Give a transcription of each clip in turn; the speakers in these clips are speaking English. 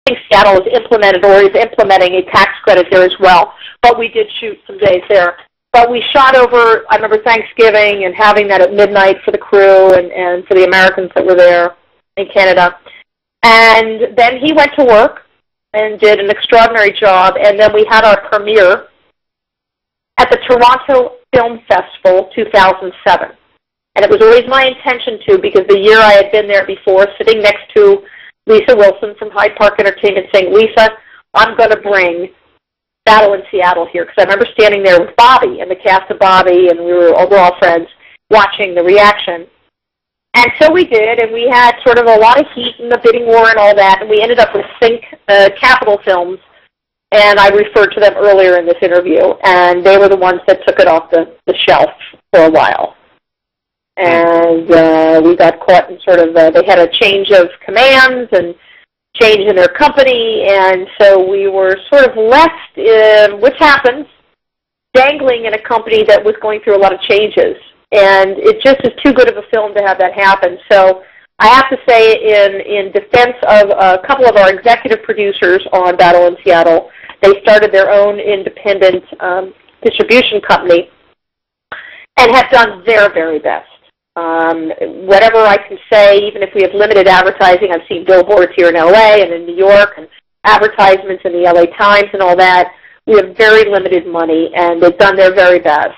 think Seattle has implemented or is implementing a tax credit there as well. But we did shoot some days there. But we shot over, I remember Thanksgiving and having that at midnight for the crew and for the Americans that were there in Canada. And then he went to work and did an extraordinary job. And then we had our premiere at the Toronto Film Festival 2007. And it was always my intention to, because the year I had been there before, sitting next to Lisa Wilson from Hyde Park Entertainment saying, Lisa, I'm going to bring Battle in Seattle here. Because I remember standing there with Bobby and the cast of Bobby, and we were all friends, watching the reaction. And so we did, and we had sort of a lot of heat in the bidding war and all that, and we ended up with Sync Capital Films, and I referred to them earlier in this interview, and they were the ones that took it off the shelf for a while. And we got caught in sort of, they had a change of commands and change in their company, and so we were sort of left, which happens, dangling in a company that was going through a lot of changes. And it just is too good of a film to have that happen. So I have to say, in defense of a couple of our executive producers on Battle in Seattle, they started their own independent distribution company and have done their very best. Whatever I can say, even if we have limited advertising, I've seen billboards here in LA and in New York and advertisements in the LA Times and all that. We have very limited money, and they've done their very best.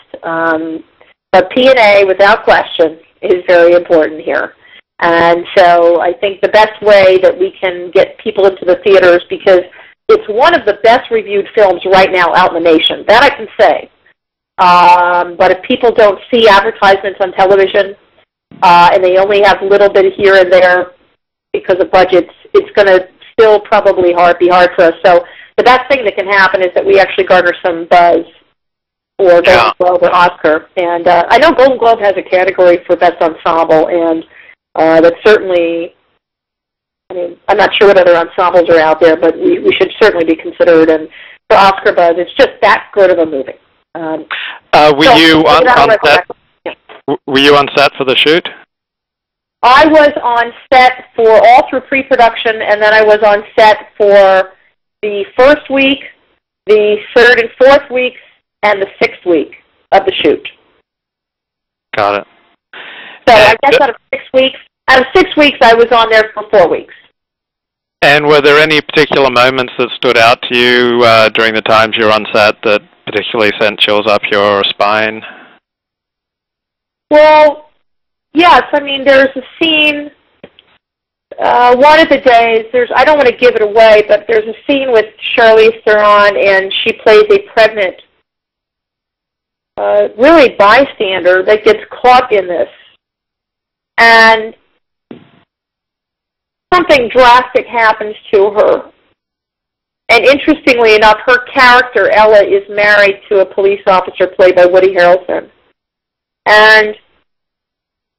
But P&A, without question, is very important here. And so I think the best way that we can get people into the theaters, because it's one of the best reviewed films right now out in the nation. That I can say. But if people don't see advertisements on television, and they only have a little bit here and there because of budgets, it's going to still probably be hard for us. So the best thing that can happen is that we actually garner some buzz or Golden Globe or Oscar. And I know Golden Globe has a category for Best Ensemble, and that's certainly, I mean, I'm not sure what other ensembles are out there, but we should certainly be considered. And for Oscar buzz, it's just that good of a movie. Were you on set for the shoot? I was on set for all through pre-production, and then I was on set for the first week, the third and fourth weeks, and the sixth week of the shoot. Got it. So I guess out of 6 weeks, I was on there for 4 weeks. And were there any particular moments that stood out to you during the times you were on set that particularly sent chills up your spine? Well, yes. I mean, there's a scene, one of the days, I don't want to give it away, but there's a scene with Charlize Theron, and she plays a pregnant, really bystander that gets caught in this. And something drastic happens to her. And interestingly enough, her character, Ella, is married to a police officer played by Woody Harrelson. And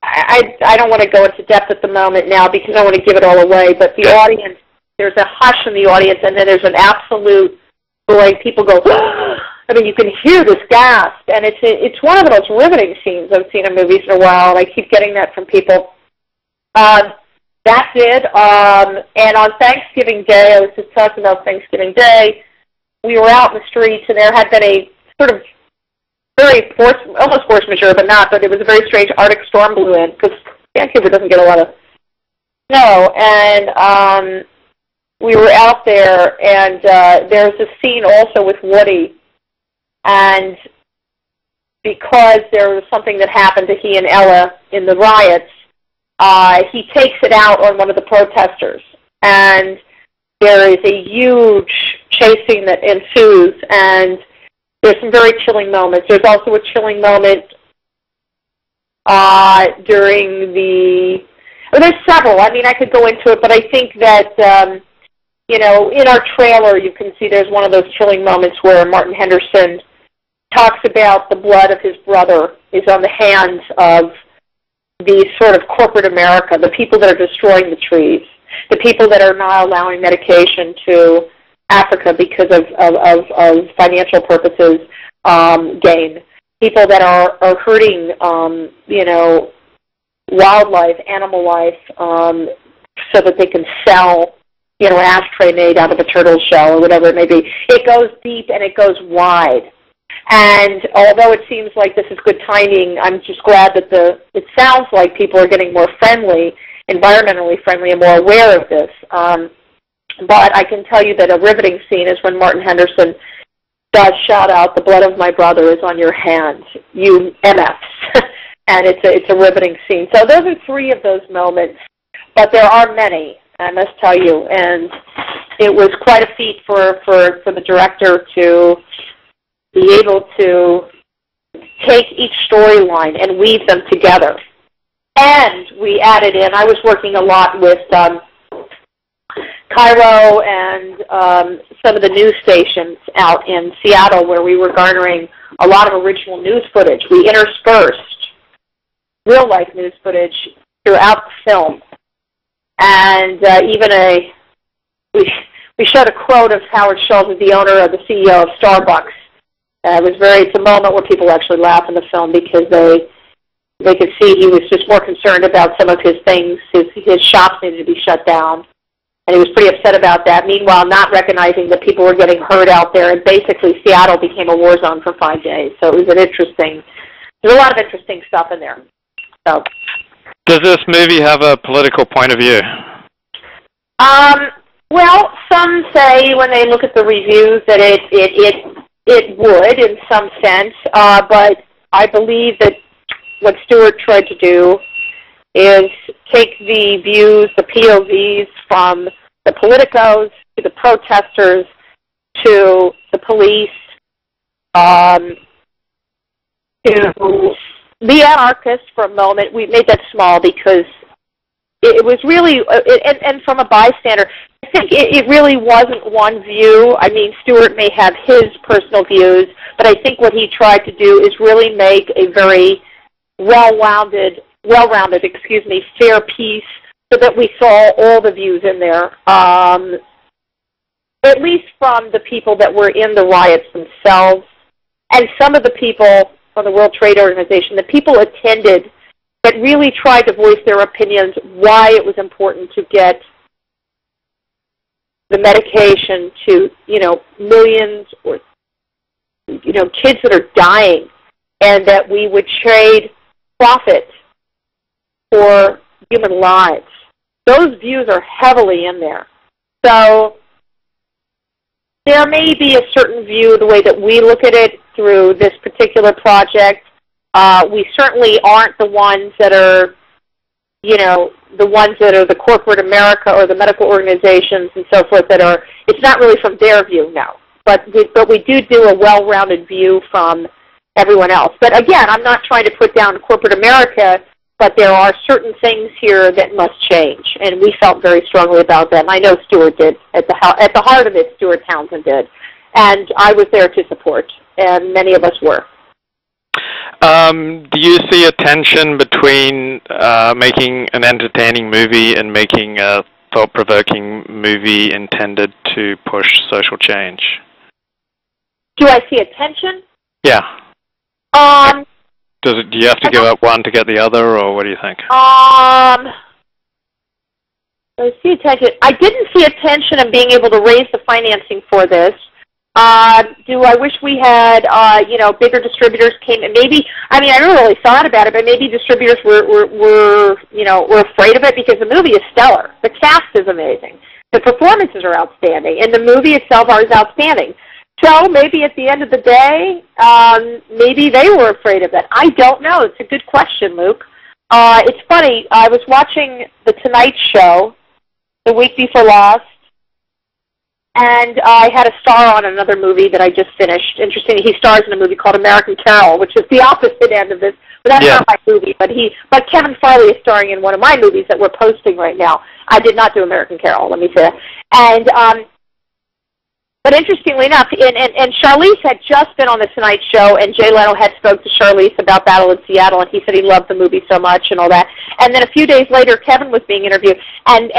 I don't want to go into depth at the moment now because I don't want to give it all away, but the audience, there's a hush in the audience, and then there's an absolute, like, people go, I mean, you can hear this gasp, and it's one of the most riveting scenes I've seen in movies in a while, and I keep getting that from people. That did, and on Thanksgiving Day, I was just talking about Thanksgiving Day, we were out in the streets, and there had been a sort of very almost force majeure, but not, but it was a very strange Arctic storm blew in, because Vancouver doesn't get a lot of snow, and we were out there, and there's a scene also with Woody, and because there was something that happened to he and Ella in the riots, he takes it out on one of the protesters, and there is a huge chasing that ensues, and there's some very chilling moments. There's also a chilling moment during there's several. I mean, I could go into it, but I think that, you know, in our trailer you can see there's one of those chilling moments where Martin Henderson talks about the blood of his brother is on the hands of the sort of corporate America, the people that are destroying the trees, the people that are not allowing medication to Africa because of financial purposes, gain, people that are hurting, you know, wildlife, animal life, so that they can sell, ashtray made out of a turtle shell or whatever it may be. It goes deep and it goes wide. And although it seems like this is good timing, I'm just glad that it sounds like people are getting more friendly, environmentally friendly, and more aware of this. But I can tell you that a riveting scene is when Martin Henderson does shout out, "The blood of my brother is on your hands, you MFs." And it's a riveting scene. So those are three of those moments. But there are many, I must tell you. And it was quite a feat for the director to be able to take each storyline and weave them together. And we added in, I was working a lot with Cairo and some of the news stations out in Seattle where we were garnering a lot of original news footage. We interspersed real-life news footage throughout the film. And we showed a quote of Howard Schultz, the owner of the CEO of Starbucks. It's a moment where people actually laugh in the film because they could see he was just more concerned about some of his things. His shops needed to be shut down. And he was pretty upset about that. Meanwhile, not recognizing that people were getting hurt out there. And basically, Seattle became a war zone for 5 days. So it was there's a lot of interesting stuff in there. So, does this movie have a political point of view? Well, some say when they look at the reviews that it would in some sense, but I believe that what Stewart tried to do is take the views, the POVs from the politicos to the protesters to the police to the anarchists for a moment. We made that small because it was really, and from a bystander, I think it really wasn't one view. I mean, Stewart may have his personal views, but I think what he tried to do is really make a very well-rounded, fair piece so that we saw all the views in there, at least from the people that were in the riots themselves and some of the people from the World Trade Organization, the people attended that really tried to voice their opinions why it was important to get the medication to, millions or, kids that are dying, and that we would trade profit for human lives. Those views are heavily in there. So there may be a certain view, the way that we look at it through this particular project. We certainly aren't the ones that are, the corporate America or the medical organizations and so forth it's not really from their view, no. But we do a well-rounded view from everyone else. But again, I'm not trying to put down corporate America, but there are certain things here that must change, and we felt very strongly about that. And I know Stewart did. At the heart of it, Stuart Townsend did. And I was there to support, and many of us were. Do you see a tension between making an entertaining movie and making a thought-provoking movie intended to push social change? Do I see a tension? Yeah. Do you have to give up one to get the other, or what do you think? I see a tension. I didn't see a tension in being able to raise the financing for this. Do I wish we had, bigger distributors came in? Maybe, I never really thought about it, but maybe distributors were afraid of it because the movie is stellar. The cast is amazing. The performances are outstanding, and the movie itself is outstanding. So maybe at the end of the day, maybe they were afraid of it. I don't know. It's a good question, Luke. It's funny. I was watching The Tonight Show the week before last, and I had a star on another movie that I just finished. Interesting, he stars in a movie called American Carol, which is the opposite end of this. But that's not my movie. But Kevin Farley is starring in one of my movies that we're posting right now. I did not do American Carol, let me say. And but interestingly enough, and Charlize had just been on The Tonight Show, and Jay Leno had spoke to Charlize about Battle in Seattle, and he said he loved the movie so much and all that. And then a few days later, Kevin was being interviewed, and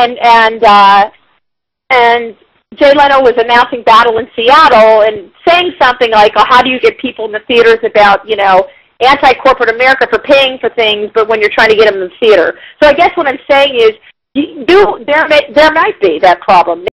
Jay Leno was announcing Battle in Seattle and saying something like, "Oh, how do you get people in the theaters about, anti-corporate America for paying for things, but when you're trying to get them in the theater?" So I guess what I'm saying is, there might be that problem.